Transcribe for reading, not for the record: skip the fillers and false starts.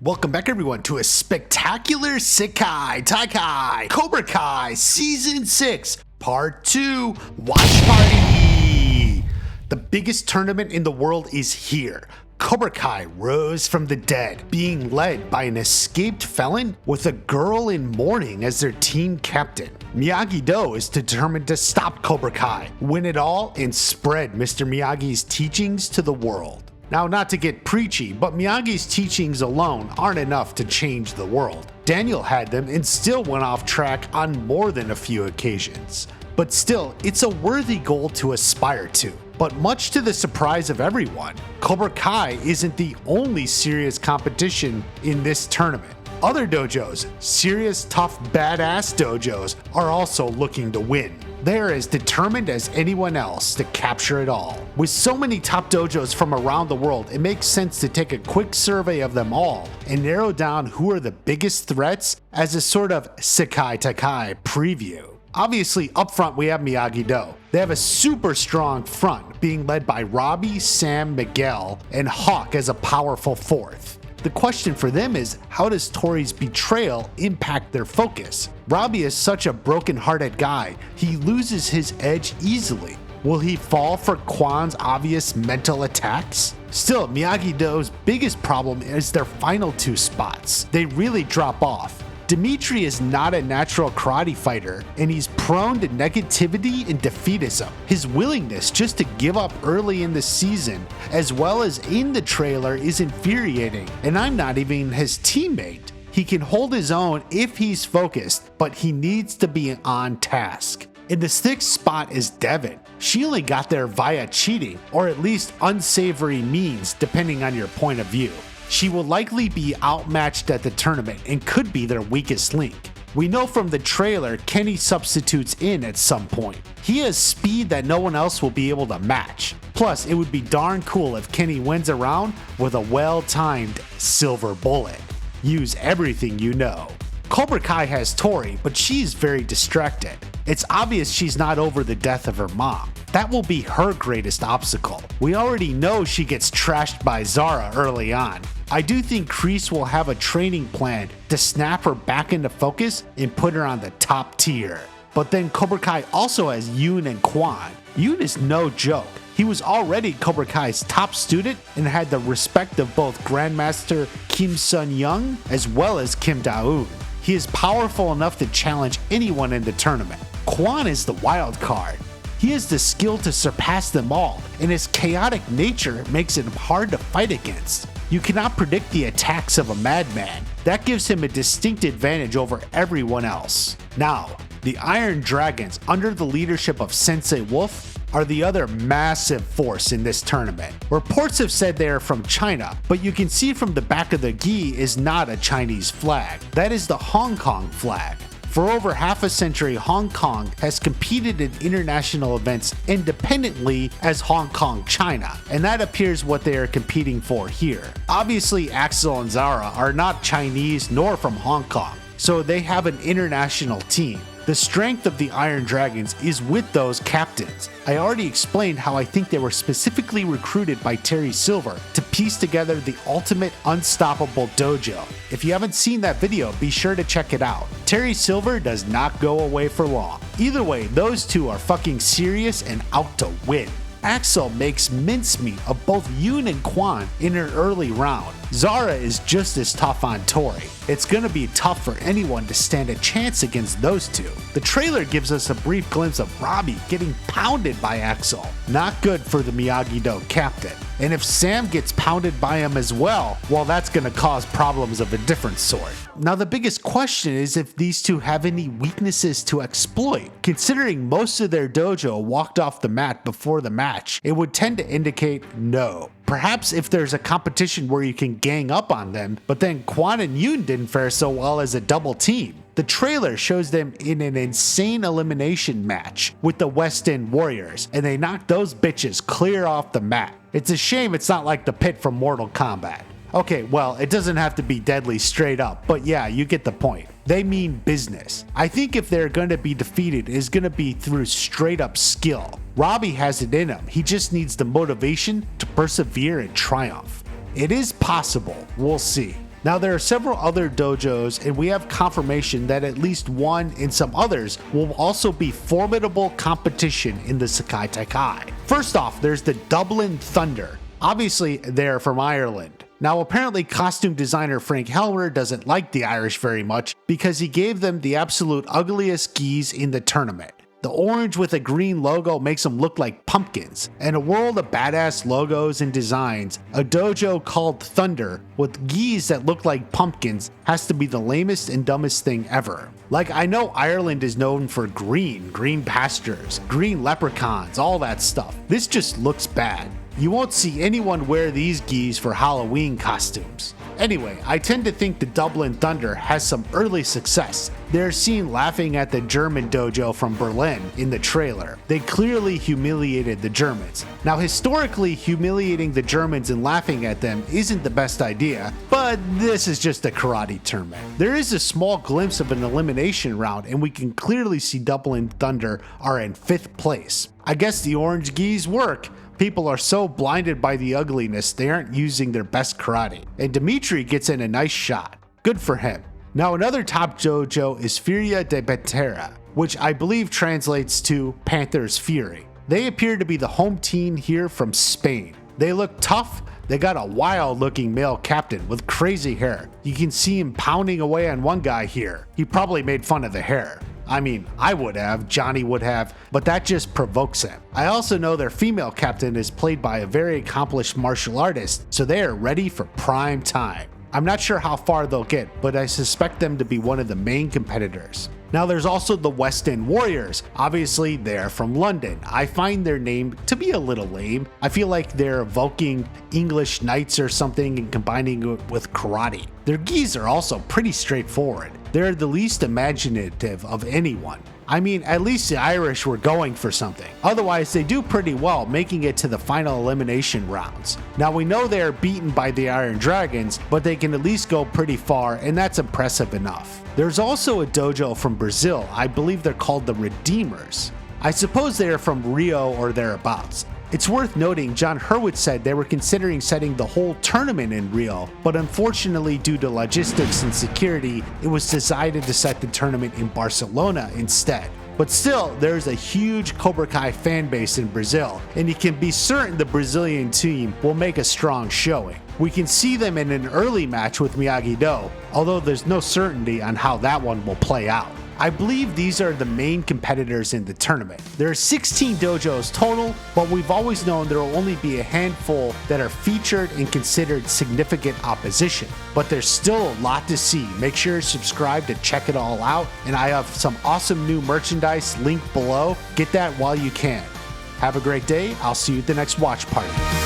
Welcome back everyone to a spectacular Sekai Taikai Cobra Kai Season 6 Part 2 Watch Party! The biggest tournament in the world is here. Cobra Kai rose from the dead, being led by an escaped felon with a girl in mourning as their team captain. Miyagi-Do is determined to stop Cobra Kai, win it all, and spread Mr. Miyagi's teachings to the world. Now, not to get preachy, but Miyagi's teachings alone aren't enough to change the world. Daniel had them and still went off track on more than a few occasions. But still, it's a worthy goal to aspire to. But much to the surprise of everyone, Cobra Kai isn't the only serious competition in this tournament. Other dojos, serious, tough, badass dojos, are also looking to win. They're as determined as anyone else to capture it all. With so many top dojos from around the world, it makes sense to take a quick survey of them all and narrow down who are the biggest threats as a sort of Sekai Taikai preview. Obviously, up front we have Miyagi-Do. They have a super strong front, being led by Robbie, Sam, Miguel, and Hawk as a powerful fourth. The question for them is, how does Tori's betrayal impact their focus? Robbie is such a broken-hearted guy, he loses his edge easily. Will he fall for Kwan's obvious mental attacks? Still, Miyagi-Do's biggest problem is their final two spots. They really drop off. Dimitri is not a natural karate fighter, and he's prone to negativity and defeatism. His willingness just to give up early in the season, as well as in the trailer, is infuriating, and I'm not even his teammate. He can hold his own if he's focused, but he needs to be on task. In the sixth spot is Da-Eun. She only got there via cheating, or at least unsavory means, depending on your point of view. She will likely be outmatched at the tournament and could be their weakest link. We know from the trailer Kenny substitutes in at some point. He has speed that no one else will be able to match. Plus, it would be darn cool if Kenny wins a round with a well-timed silver bullet. Use everything you know. Cobra Kai has Tori, but she's very distracted. It's obvious she's not over the death of her mom. That will be her greatest obstacle. We already know she gets trashed by Zara early on. I do think Kreese will have a training plan to snap her back into focus and put her on the top tier. But then Cobra Kai also has Yoon and Kwan. Yoon is no joke. He was already Cobra Kai's top student and had the respect of both Grandmaster Kim Sun-young as well as Kim Da-Eun. He is powerful enough to challenge anyone in the tournament. Kwan is the wild card. He has the skill to surpass them all, and his chaotic nature makes him hard to fight against. You cannot predict the attacks of a madman. That gives him a distinct advantage over everyone else. Now, the Iron Dragons, under the leadership of Sensei Wolf, are the other massive force in this tournament. Reports have said they are from China, but you can see from the back of the gi is not a Chinese flag. That is the Hong Kong flag. For over half a century, Hong Kong has competed in international events independently as Hong Kong, China, and that appears what they are competing for here. Obviously, Axel and Zara are not Chinese nor from Hong Kong, so they have an international team. The strength of the Iron Dragons is with those captains. I already explained how I think they were specifically recruited by Terry Silver to piece together the ultimate unstoppable dojo. If you haven't seen that video, be sure to check it out. Terry Silver does not go away for long. Either way, those two are fucking serious and out to win. Axel makes mincemeat of both Yoon and Kwan in an early round. Zara is just as tough on Tori. It's gonna be tough for anyone to stand a chance against those two. The trailer gives us a brief glimpse of Robbie getting pounded by Axel. Not good for the Miyagi-Do captain. And if Sam gets pounded by him as well, that's gonna cause problems of a different sort. Now the biggest question is if these two have any weaknesses to exploit. Considering most of their dojo walked off the mat before the match, it would tend to indicate no. Perhaps if there's a competition where you can gang up on them, but then Kwan and Yoon didn't fare so well as a double team. The trailer shows them in an insane elimination match with the West End Warriors, and they knocked those bitches clear off the mat. It's a shame it's not like the pit from Mortal Kombat. Okay, well, it doesn't have to be deadly straight up, but yeah, you get the point. They mean business. I think if they're going to be defeated, it's going to be through straight up skill. Robbie has it in him. He just needs the motivation to persevere and triumph. It is possible. We'll see. Now there are several other dojos, and we have confirmation that at least one and some others will also be formidable competition in the Sekai Taikai. First off, there's the Dublin Thunder. Obviously, they're from Ireland. Now apparently costume designer Frank Helmer doesn't like the Irish very much because he gave them the absolute ugliest geese in the tournament. The orange with a green logo makes them look like pumpkins. In a world of badass logos and designs, a dojo called Thunder with geese that look like pumpkins has to be the lamest and dumbest thing ever. Like, I know Ireland is known for green pastures, green leprechauns, all that stuff. This just looks bad. You won't see anyone wear these geese for Halloween costumes. Anyway, I tend to think the Dublin Thunder has some early success. They're seen laughing at the German dojo from Berlin in the trailer. They clearly humiliated the Germans. Now historically, humiliating the Germans and laughing at them isn't the best idea, but this is just a karate tournament. There is a small glimpse of an elimination round, and we can clearly see Dublin Thunder are in 5th place. I guess the orange geese work. People are so blinded by the ugliness they aren't using their best karate. And Dimitri gets in a nice shot. Good for him. Now another top dojo is Furia de Pantera, which I believe translates to Panther's Fury. They appear to be the home team here from Spain. They look tough. They got a wild looking male captain with crazy hair. You can see him pounding away on one guy here. He probably made fun of the hair. I mean, I would have, Johnny would have, but that just provokes him. I also know their female captain is played by a very accomplished martial artist, so they are ready for prime time. I'm not sure how far they'll get, but I suspect them to be one of the main competitors. Now there's also the West End Warriors. Obviously they're from London. I find their name to be a little lame. I feel like they're evoking English knights or something and combining it with karate. Their gis are also pretty straightforward. They're the least imaginative of anyone. I mean, at least the Irish were going for something. Otherwise, they do pretty well, making it to the final elimination rounds. Now, we know they are beaten by the Iron Dragons, but they can at least go pretty far, and that's impressive enough. There's also a dojo from Brazil. I believe they're called the Redeemers. I suppose they are from Rio or thereabouts. It's worth noting John Hurwitz said they were considering setting the whole tournament in Rio, but unfortunately due to logistics and security, it was decided to set the tournament in Barcelona instead. But still, there's a huge Cobra Kai fan base in Brazil, and you can be certain the Brazilian team will make a strong showing. We can see them in an early match with Miyagi-Do, although there's no certainty on how that one will play out. I believe these are the main competitors in the tournament. There are 16 dojos total, but we've always known there will only be a handful that are featured and considered significant opposition. But there's still a lot to see. Make sure to subscribe to check it all out, and I have some awesome new merchandise linked below. Get that while you can. Have a great day. I'll see you at the next watch party.